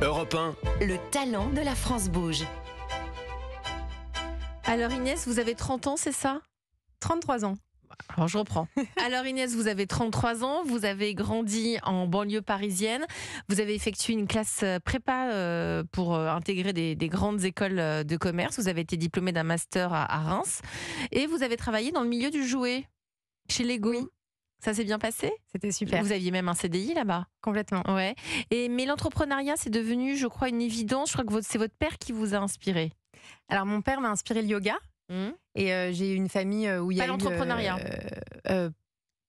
Europe 1. Le talent de la France bouge. Alors Inès, vous avez 30 ans, c'est ça ? 33 ans. Alors je reprends. Alors Inès, vous avez 33 ans, vous avez grandi en banlieue parisienne, vous avez effectué une classe prépa pour intégrer des grandes écoles de commerce, vous avez été diplômée d'un master à Reims et vous avez travaillé dans le milieu du jouet, chez Lego. Oui. Ça s'est bien passé ? C'était super. Vous aviez même un CDI là-bas ? Complètement. Ouais. Mais l'entrepreneuriat, c'est devenu, je crois, une évidence. Je crois que c'est votre père qui vous a inspiré. Alors, mon père m'a inspiré le yoga. Et j'ai eu une famille où il y a Pas l'entrepreneuriat.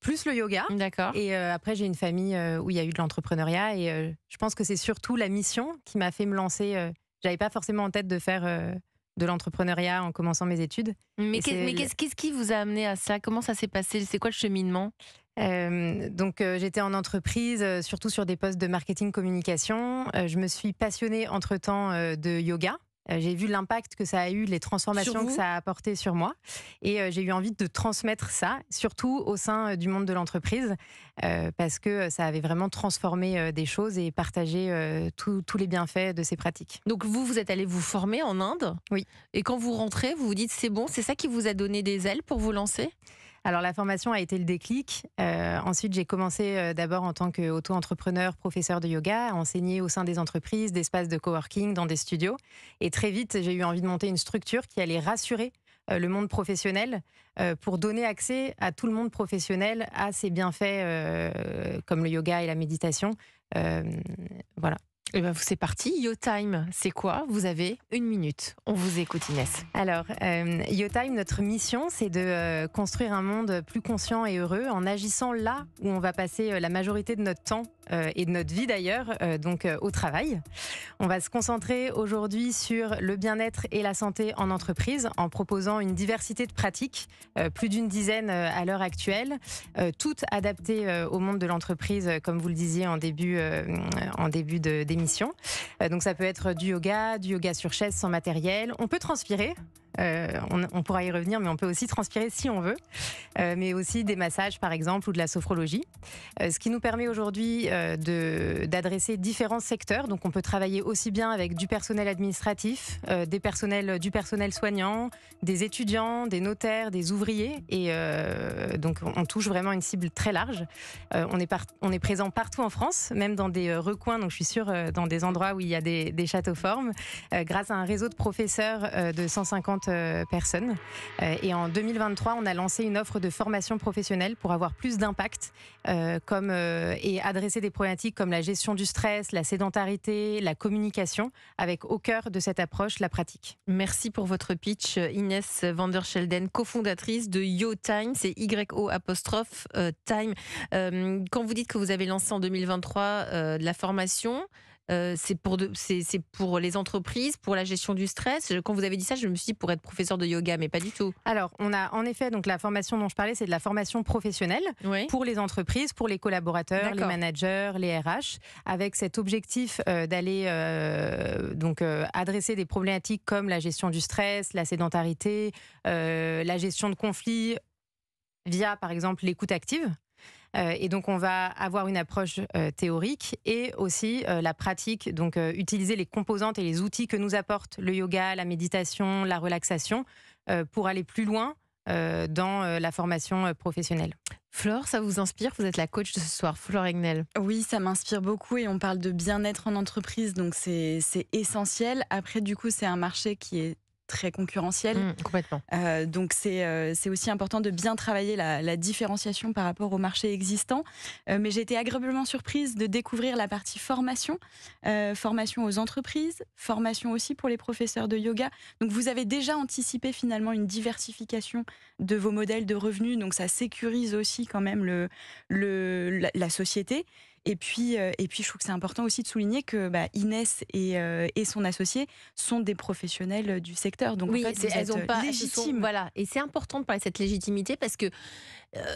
Plus le yoga. D'accord. Et après, j'ai une famille où il y a eu de l'entrepreneuriat. Et je pense que c'est surtout la mission qui m'a fait me lancer. J'avais pas forcément en tête de faire de l'entrepreneuriat en commençant mes études. Mais qu'est-ce qui vous a amené à ça ? Comment ça s'est passé ? C'est quoi le cheminement ? Donc j'étais en entreprise, surtout sur des postes de marketing communication. Je me suis passionnée entre-temps de yoga. J'ai vu l'impact que ça a eu, les transformations que ça a apporté sur moi. Et j'ai eu envie de transmettre ça, surtout au sein du monde de l'entreprise, parce que ça avait vraiment transformé des choses et partagé tous les bienfaits de ces pratiques. Donc vous êtes allé vous former en Inde ? Oui. Et quand vous rentrez, vous vous dites c'est bon, c'est ça qui vous a donné des ailes pour vous lancer ? Alors la formation a été le déclic. Ensuite, j'ai commencé d'abord en tant qu'auto-entrepreneur, professeur de yoga, à enseigner au sein des entreprises, d'espaces de coworking, dans des studios. Et très vite, j'ai eu envie de monter une structure qui allait rassurer le monde professionnel pour donner accès à tout le monde professionnel à ces bienfaits comme le yoga et la méditation. Voilà. Et ben c'est parti, YoTime, c'est quoi ? Vous avez 1 minute. On vous écoute Inès. Alors, YoTime, notre mission, c'est de construire un monde plus conscient et heureux en agissant là où on va passer la majorité de notre temps et de notre vie d'ailleurs, donc au travail. On va se concentrer aujourd'hui sur le bien-être et la santé en entreprise en proposant une diversité de pratiques, plus d'une dizaine à l'heure actuelle, toutes adaptées au monde de l'entreprise, comme vous le disiez en début d'émission. Donc ça peut être du yoga sur chaise sans matériel. On peut transpirer. On pourra y revenir, mais on peut aussi transpirer si on veut, mais aussi des massages par exemple ou de la sophrologie, ce qui nous permet aujourd'hui d'adresser différents secteurs. Donc on peut travailler aussi bien avec du personnel administratif, du personnel soignant, des étudiants, des notaires, des ouvriers, et donc on touche vraiment une cible très large. On est présent partout en France, même dans des recoins, donc je suis sûre dans des endroits où il y a des châteaux formes, grâce à un réseau de professeurs de 150 personnes. Et en 2023, on a lancé une offre de formation professionnelle pour avoir plus d'impact et adresser des problématiques comme la gestion du stress, la sédentarité, la communication, avec au cœur de cette approche la pratique. Merci pour votre pitch, Inès van der Schelden, cofondatrice de YoTime, c'est Y-O apostrophe Time. Quand vous dites que vous avez lancé en 2023 de la formation, c'est pour les entreprises, pour la gestion du stress. Quand vous avez dit ça, je me suis dit pour être professeur de yoga, mais pas du tout. Alors, on a en effet, donc la formation dont je parlais, c'est de la formation professionnelle pour les entreprises, pour les collaborateurs, les managers, les RH, avec cet objectif d'aller adresser des problématiques comme la gestion du stress, la sédentarité, la gestion de conflits via, par exemple, l'écoute active. Et donc, on va avoir une approche théorique et aussi la pratique, donc utiliser les composantes et les outils que nous apportent le yoga, la méditation, la relaxation, pour aller plus loin dans la formation professionnelle. Flore, ça vous inspire ? Vous êtes la coach de ce soir, Flore Egnel. Oui, ça m'inspire beaucoup et on parle de bien-être en entreprise, donc c'est essentiel. Après, du coup, c'est un marché qui est très concurrentiel. Complètement. Donc c'est aussi important de bien travailler la différenciation par rapport au marché existant. Mais j'ai été agréablement surprise de découvrir la partie formation, formation aux entreprises, formation aussi pour les professeurs de yoga. Donc vous avez déjà anticipé finalement une diversification de vos modèles de revenus, donc ça sécurise aussi quand même la société. Et puis, je trouve que c'est important aussi de souligner que Inès et son associé sont des professionnels du secteur. Donc oui, en fait, elles ont pas légitimes. Voilà, et c'est important de parler de cette légitimité parce que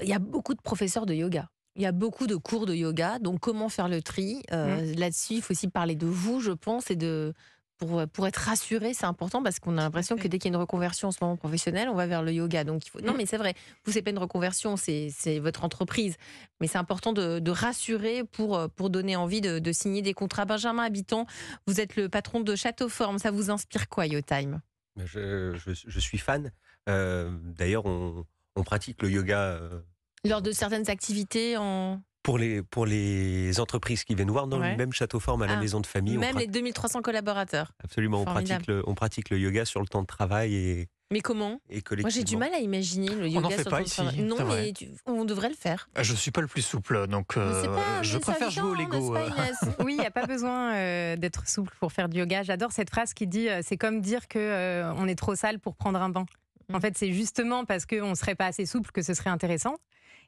il y a beaucoup de professeurs de yoga. Il y a beaucoup de cours de yoga. Donc comment faire le tri là-dessus ? Il faut aussi parler de vous, je pense, et de pour être rassuré, c'est important parce qu'on a l'impression que dès qu'il y a une reconversion en ce moment professionnelle, on va vers le yoga. Donc, non, mais c'est vrai, vous, c'est pas une reconversion, c'est votre entreprise. Mais c'est important de rassurer pour donner envie de signer des contrats. Benjamin Habitant, vous êtes le patron de Château Forme. Ça vous inspire quoi, YoTime? Je suis fan. D'ailleurs, on pratique le yoga Lors de certaines activités pour les entreprises qui viennent voir dans Ouais. le même Château Forme à la Ah, maison de famille. même les 2300 collaborateurs. Absolument, on pratique le yoga sur le temps de travail et Mais comment? collectivement. Moi, j'ai du mal à imaginer le yoga n'en fait sur pas le temps de ici, travail. Non, c'est mais vrai. on devrait le faire. Je suis pas le plus souple, donc Mais c'est pas- je mais ça préfère vient, jouer au Lego. n'est-ce pas, Inès? Oui, il n'y a pas besoin d'être souple pour faire du yoga. J'adore cette phrase qui dit c'est comme dire que on est trop sale pour prendre un bain. En fait, c'est justement parce qu'on ne serait pas assez souple que ce serait intéressant.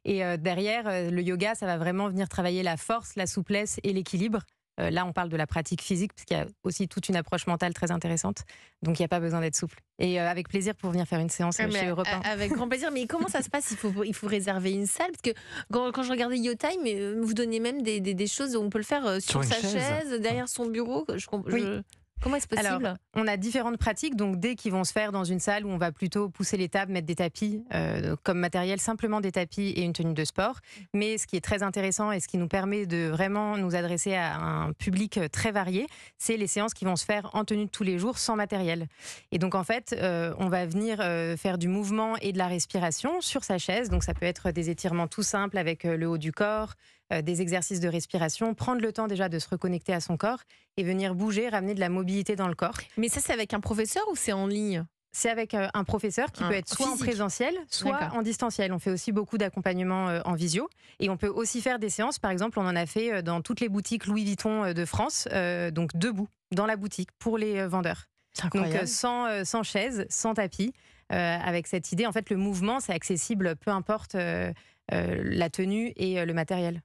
Et derrière, le yoga, ça va vraiment venir travailler la force, la souplesse et l'équilibre. Là, on parle de la pratique physique, parce qu'il y a aussi toute une approche mentale très intéressante. Donc, il n'y a pas besoin d'être souple. Et avec plaisir pour venir faire une séance chez Europe 1. Avec grand plaisir. Mais comment ça se passe? Il faut réserver une salle? Parce que quand je regardais YoTime, vous donnez même des choses où on peut le faire sur Sur une sa chaise. chaise, derrière son bureau. Oui. Comment est-ce possible? Alors, on a différentes pratiques, donc dès qui vont se faire dans une salle où on va plutôt pousser les tables, mettre des tapis comme matériel, simplement des tapis et une tenue de sport. Mais ce qui est très intéressant et ce qui nous permet de vraiment nous adresser à un public très varié, c'est les séances qui vont se faire en tenue de tous les jours sans matériel. Et donc en fait, on va venir faire du mouvement et de la respiration sur sa chaise. Donc ça peut être des étirements tout simples avec le haut du corps, des exercices de respiration, prendre le temps déjà de se reconnecter à son corps et venir bouger, ramener de la mobilité dans le corps. Mais ça, c'est avec un professeur ou c'est en ligne? C'est avec un professeur qui peut être soit physique. en présentiel, soit D'accord. en distanciel. On fait aussi beaucoup d'accompagnement en visio. Et on peut aussi faire des séances. Par exemple, on en a fait dans toutes les boutiques Louis Vuitton de France, donc debout, dans la boutique, pour les vendeurs. C'est Donc incroyable. sans chaise, sans tapis. Avec cette idée, en fait, le mouvement, c'est accessible, peu importe la tenue et le matériel.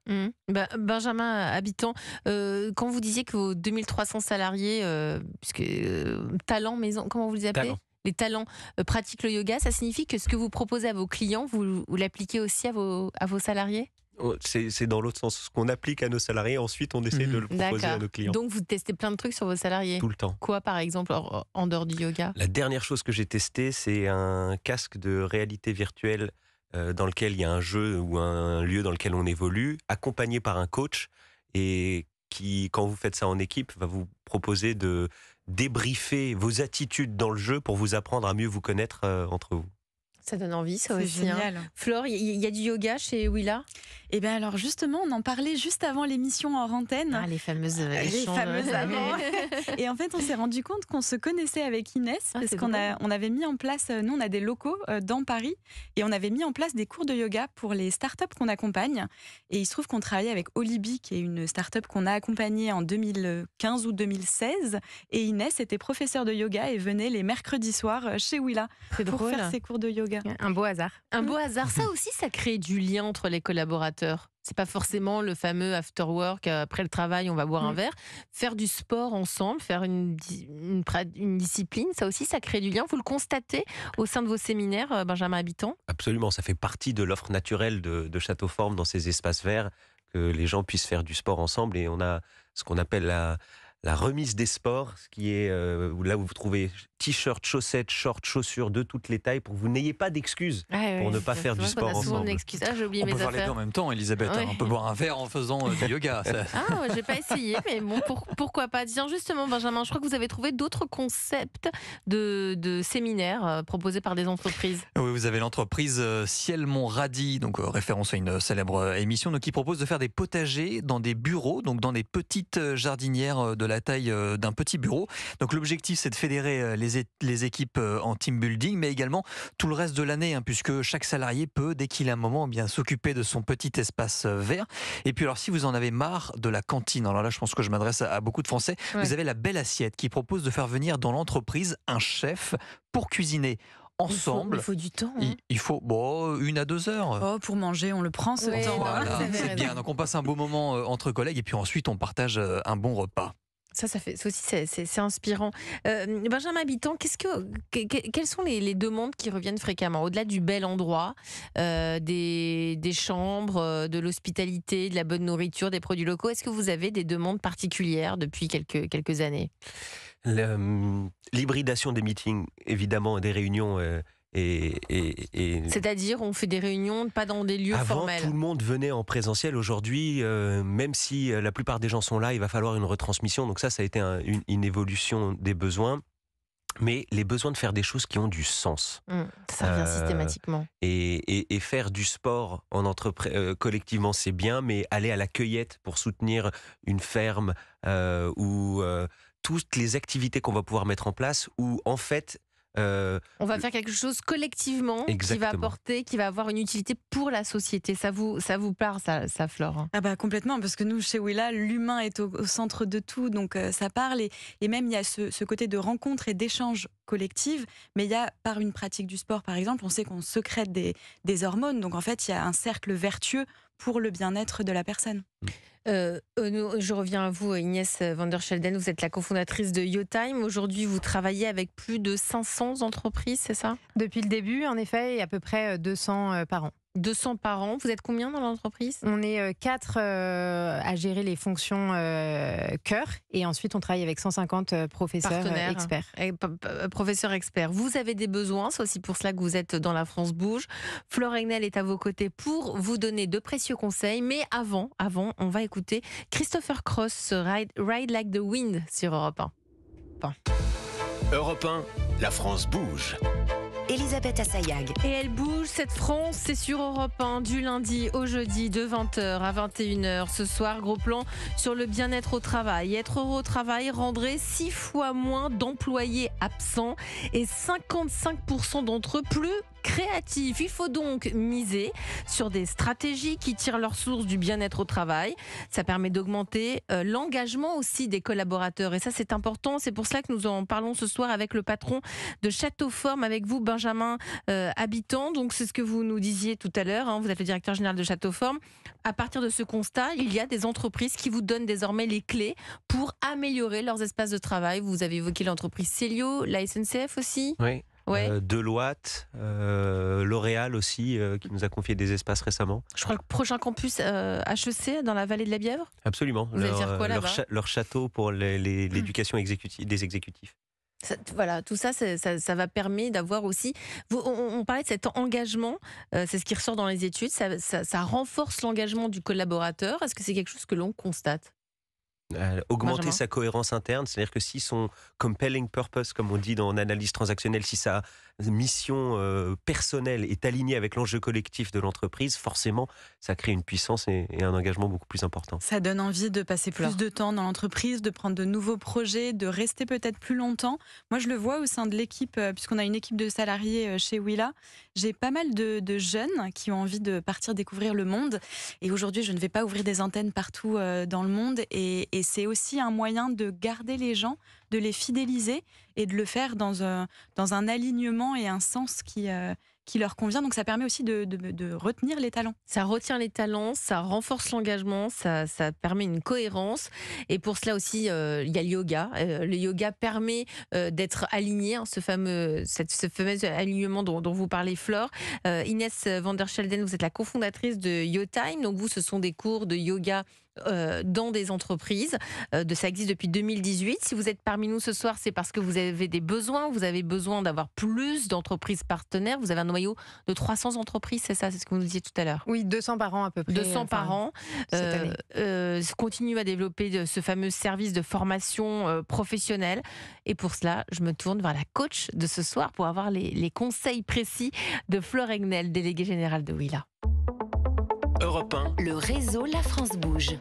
Benjamin Habitant, quand vous disiez que vos 2300 salariés, talents maison, comment vous les appelez? Talents. Les talents pratiquent le yoga, ça signifie que ce que vous proposez à vos clients, vous l'appliquez aussi à vos salariés? C'est dans l'autre sens. Ce qu'on applique à nos salariés, ensuite, on essaie de le proposer à nos clients. Donc vous testez plein de trucs sur vos salariés. Tout le temps. Quoi, par exemple, en dehors du yoga? La dernière chose que j'ai testée, c'est un casque de réalité virtuelle dans lequel il y a un jeu ou un lieu dans lequel on évolue, accompagné par un coach et qui, quand vous faites ça en équipe, va vous proposer de débriefer vos attitudes dans le jeu pour vous apprendre à mieux vous connaître entre vous. Ça donne envie, ça C'est aussi. génial. Flore, il y a du yoga chez Willa? Et bien alors justement, on en parlait juste avant l'émission hors antenne. Les fameuses Les échanges. fameuses avant. Et en fait, on s'est rendu compte qu'on se connaissait avec Inès parce c'est qu'on on avait mis en place, nous on a des locaux dans Paris et on avait mis en place des cours de yoga pour les startups qu'on accompagne. Et il se trouve qu'on travaillait avec Olibi, qui est une startup qu'on a accompagnée en 2015 ou 2016. Et Inès était professeure de yoga et venait les mercredis soirs chez Willa C'est pour drôle. faire ses cours de yoga. Un beau hasard. Un beau hasard. Ça aussi, ça crée du lien entre les collaborateurs. C'est pas forcément le fameux after work, après le travail, on va boire un verre. Faire du sport ensemble, faire une discipline, ça aussi, ça crée du lien. Vous le constatez au sein de vos séminaires, Benjamin Habitant? Absolument, ça fait partie de l'offre naturelle de Château Forme dans ces espaces verts, que les gens puissent faire du sport ensemble. Et on a ce qu'on appelle la remise des sports, ce qui est là où vous trouvez t-shirt, chaussettes, shorts, chaussures de toutes les tailles pour que vous n'ayez pas d'excuses pour ne pas faire du sport On a souvent ensemble. une excuse. J'ai oublié On mes peut faire les deux affaires. en même temps, Elisabeth. Ouais. On peut boire un verre en faisant du yoga. Ça- J'ai pas essayé, mais bon, pourquoi pas. Tiens, justement, Benjamin, je crois que vous avez trouvé d'autres concepts de séminaires proposés par des entreprises. Oui, vous avez l'entreprise Ciel-Mont-Radis, donc référence à une célèbre émission, donc qui propose de faire des potagers dans des bureaux, donc dans des petites jardinières de la taille d'un petit bureau. Donc l'objectif, c'est de fédérer les équipes en team building, mais également tout le reste de l'année, puisque chaque salarié peut, dès qu'il a un moment, bien s'occuper de son petit espace vert. Et puis alors, si vous en avez marre de la cantine, alors là, je pense que je m'adresse à beaucoup de Français, Ouais. vous avez la Belle Assiette qui propose de faire venir dans l'entreprise un chef pour cuisiner ensemble. Il faut du temps. Il faut 1 à 2 heures. Oh, pour manger, on le prend ce Ouais, temps. voilà. Voilà, vous avez c'est raison. bien. Donc on passe un beau moment entre collègues et puis ensuite on partage un bon repas. Ça fait ça aussi, c'est inspirant. Benjamin Habitant, quelles sont les demandes qui reviennent fréquemment? Au-delà du bel endroit, des chambres, de l'hospitalité, de la bonne nourriture, des produits locaux, est-ce que vous avez des demandes particulières depuis quelques années? L'hybridation des meetings, évidemment, des réunions. C'est-à-dire, on fait des réunions pas dans des lieux Avant, formels? tout le monde venait en présentiel. Aujourd'hui, même si la plupart des gens sont là, il va falloir une retransmission. Donc ça a été une évolution des besoins. Mais les besoins de faire des choses qui ont du sens. Ça revient systématiquement. Et faire du sport collectivement, c'est bien, mais aller à la cueillette pour soutenir une ferme ou toutes les activités qu'on va pouvoir mettre en place, où en fait... On va faire quelque chose collectivement Exactement. qui va avoir une utilité pour la société. Ça vous parle, ça Flore? Ah bah complètement, parce que nous, chez Willa, l'humain est au centre de tout, donc ça parle. Et même, il y a ce côté de rencontre et d'échange collectif, mais il y a, par une pratique du sport, par exemple, on sait qu'on sécrète des hormones, donc en fait, il y a un cercle vertueux pour le bien-être de la personne. Je reviens à vous, Inès van der Schelden. Vous êtes la cofondatrice de YoTime. Aujourd'hui, vous travaillez avec plus de 500 entreprises, c'est ça? Depuis le début, en effet, et à peu près 200 par an. 200 par an. Vous êtes combien dans l'entreprise? On est 4 à gérer les fonctions cœur, et ensuite on travaille avec 150 professeurs Partenaires. experts. Professeur expert. Vous avez des besoins, c'est aussi pour cela que vous êtes dans La France Bouge. Flore Hegnel est à vos côtés pour vous donner de précieux conseils. Mais avant, on va écouter Christopher Cross, Ride Like the Wind sur Europe 1. Europe 1, la France bouge. Elisabeth Assayag. Et elle bouge, cette France, c'est sur Europe 1 du lundi au jeudi de 20h à 21h. Ce soir, gros plan sur le bien-être au travail. Être heureux au travail rendrait 6 fois moins d'employés absents et 55% d'entre eux plus créatifs. Il faut donc miser sur des stratégies qui tirent leur source du bien-être au travail. Ça permet d'augmenter l'engagement aussi des collaborateurs. Et ça, c'est important. C'est pour cela que nous en parlons ce soir avec le patron de Château Forme, avec vous, Benjamin Habitant. Donc, c'est ce que vous nous disiez tout à l'heure. Vous êtes le directeur général de Château Forme. À partir de ce constat, il y a des entreprises qui vous donnent désormais les clés pour améliorer leurs espaces de travail. Vous avez évoqué l'entreprise Célio, la SNCF aussi. Oui. Ouais. Deloitte, L'Oréal aussi, qui nous a confié des espaces récemment. Je crois que le prochain campus HEC dans la vallée de la Bièvre. Absolument. Vous allez faire quoi là-bas? Leur château pour l'éducation des exécutifs. Voilà, tout ça, ça va permettre d'avoir aussi... On parlait de cet engagement, c'est ce qui ressort dans les études, ça renforce l'engagement du collaborateur. Est-ce que c'est quelque chose que l'on constate? Augmenter Benjamin. sa cohérence interne, c'est-à-dire que si son compelling purpose, comme on dit dans l'analyse transactionnelle, si sa mission personnelle est alignée avec l'enjeu collectif de l'entreprise, forcément, ça crée une puissance et un engagement beaucoup plus important. Ça donne envie de passer plus de temps dans l'entreprise, de prendre de nouveaux projets, de rester peut-être plus longtemps. Moi, je le vois au sein de l'équipe, puisqu'on a une équipe de salariés chez Willa. J'ai pas mal de jeunes qui ont envie de partir découvrir le monde. Et aujourd'hui, je ne vais pas ouvrir des antennes partout dans le monde. Et c'est aussi un moyen de garder les gens, de les fidéliser et de le faire dans un alignement et un sens qui leur convient. Donc ça permet aussi de retenir les talents. Ça retient les talents, ça renforce l'engagement, ça permet une cohérence. Et pour cela aussi, il y a le yoga. Le yoga permet d'être aligné, ce fameux alignement dont vous parlez, Flore. Inès van der Schelden, vous êtes la cofondatrice de YoTime. Donc vous, ce sont des cours de yoga dans des entreprises. Ça existe depuis 2018. Si vous êtes parmi nous ce soir, c'est parce que vous avez des besoins. Vous avez besoin d'avoir plus d'entreprises partenaires. Vous avez un noyau de 300 entreprises, c'est ça? C'est ce que vous nous disiez tout à l'heure. Oui, 200 par an à peu près. 200 par an. Cette année. Continue à développer ce fameux service de formation professionnelle. Et pour cela, je me tourne vers la coach de ce soir pour avoir les conseils précis de Flore Hegnel, déléguée générale de Willa. Europe 1, Le réseau La France Bouge.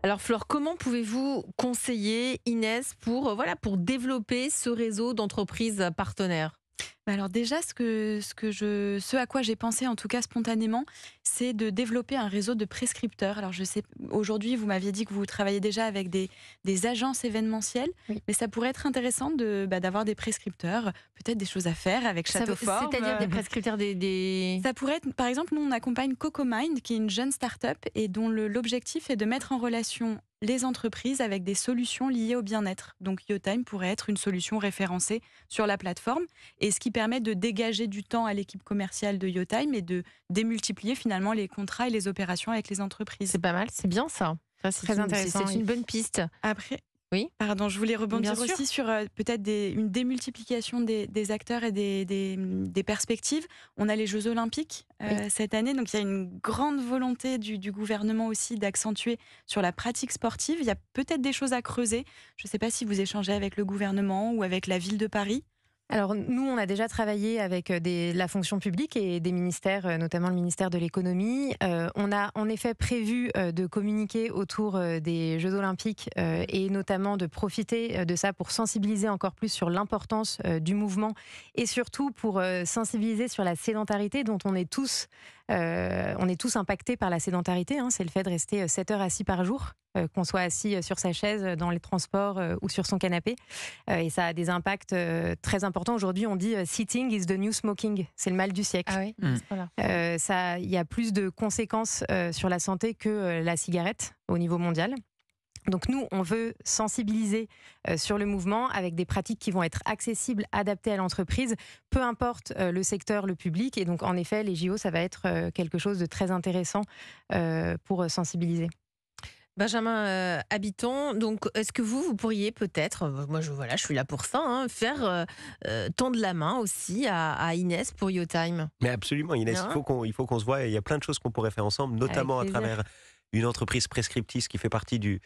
Alors Flore, comment pouvez-vous conseiller Inès pour développer ce réseau d'entreprises partenaires? Alors déjà, ce à quoi j'ai pensé en tout cas spontanément, c'est de développer un réseau de prescripteurs. Alors je sais, aujourd'hui vous m'aviez dit que vous travaillez déjà avec des agences événementielles, Oui. mais ça pourrait être intéressant d'avoir des prescripteurs, peut-être des choses à faire avec Château Forme. C'est-à-dire des prescripteurs des... Ça pourrait être, par exemple, nous on accompagne CocoMind, qui est une jeune start-up et dont l'objectif est de mettre en relation les entreprises avec des solutions liées au bien-être. Donc YoTime pourrait être une solution référencée sur la plateforme, et ce qui permet de dégager du temps à l'équipe commerciale de YoTime et de démultiplier finalement les contrats et les opérations avec les entreprises. C'est pas mal, c'est bien ça. C'est Très intéressant, C'est oui. une bonne piste. Après, Oui. pardon, je voulais rebondir Bien sûr. aussi sur peut-être une démultiplication des acteurs et des perspectives. On a les Jeux Olympiques cette année, donc il y a une grande volonté du gouvernement aussi d'accentuer sur la pratique sportive. Il y a peut-être des choses à creuser. Je ne sais pas si vous échangez avec le gouvernement ou avec la ville de Paris. Alors nous, on a déjà travaillé avec la fonction publique et des ministères, notamment le ministère de l'économie. On a en effet prévu de communiquer autour des Jeux Olympiques et notamment de profiter de ça pour sensibiliser encore plus sur l'importance du mouvement et surtout pour sensibiliser sur la sédentarité dont on est tous impactés par la sédentarité. C'est le fait de rester 7 heures assis par jour, qu'on soit assis sur sa chaise dans les transports ou sur son canapé. Et ça a des impacts très importants. Aujourd'hui, on dit sitting is the new smoking. C'est le mal du siècle. Ah oui, voilà. Il y a plus de conséquences sur la santé que la cigarette au niveau mondial. Donc nous, on veut sensibiliser sur le mouvement avec des pratiques qui vont être accessibles, adaptées à l'entreprise, peu importe le secteur, le public. Et donc en effet, les JO, ça va être quelque chose de très intéressant pour sensibiliser. Benjamin Habiton, donc est-ce que vous pourriez peut-être, moi je suis là pour ça, faire tendre la main aussi à Inès pour YoTime? Mais absolument, Inès, Non. il faut qu'on se voie. Il y a plein de choses qu'on pourrait faire ensemble, notamment à Avec plaisir. travers une entreprise prescriptrice qui fait partie du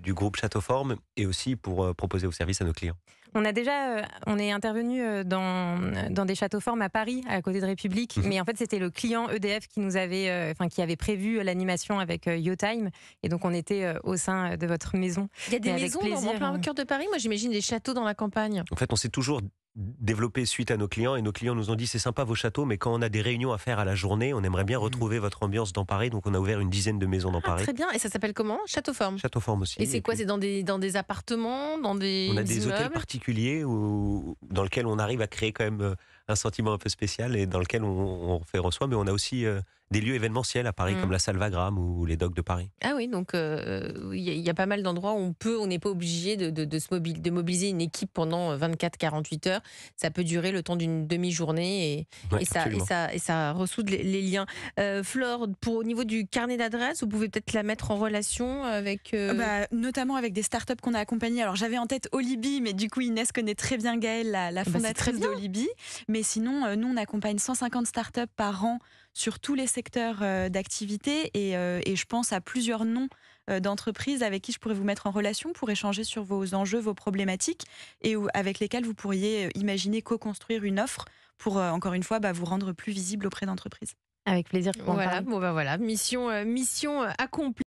groupe Château Forme et aussi pour proposer vos services à nos clients. On est intervenu dans des châteaux formes à Paris, à côté de République, mais en fait c'était le client EDF qui qui avait prévu l'animation avec YoTime, et donc on était au sein de votre maison. Il y a des Mais avec maisons plaisir, en plein cœur de Paris. Moi j'imagine des châteaux dans la campagne. En fait, on s'est toujours développé suite à nos clients et nos clients nous ont dit c'est sympa vos châteaux, mais quand on a des réunions à faire à la journée, on aimerait bien retrouver votre ambiance dans Paris, donc on a ouvert une dizaine de maisons dans Paris. Très bien, et ça s'appelle comment? Château Forme. Château Forme aussi. Et c'est quoi? puis, C'est dans des appartements, dans des on a des hôtels immeubles? particuliers dans lesquels on arrive à créer quand même un sentiment un peu spécial et dans lequel on fait reçoit, mais on a aussi des lieux événementiels à Paris comme la Salle Wagram ou les Docks de Paris. Ah oui, donc il y a pas mal d'endroits où on n'est pas obligé de mobiliser une équipe pendant 24-48 heures. Ça peut durer le temps d'une demi-journée Ouais, et ça ressoude les liens. Flore, au niveau du carnet d'adresses, vous pouvez peut-être la mettre en relation avec... Notamment avec des startups qu'on a accompagnées. Alors j'avais en tête Olibi, mais du coup Inès connaît très bien Gaëlle, la c'est très fondatrice bien. d'Olibi. Mais sinon, nous on accompagne 150 startups par an sur tous les secteurs d'activité, et je pense à plusieurs noms d'entreprises avec qui je pourrais vous mettre en relation pour échanger sur vos enjeux, vos problématiques, et avec lesquelles vous pourriez imaginer co-construire une offre pour, encore une fois, vous rendre plus visible auprès d'entreprises. Avec plaisir pour en Voilà, parler. mission accomplie.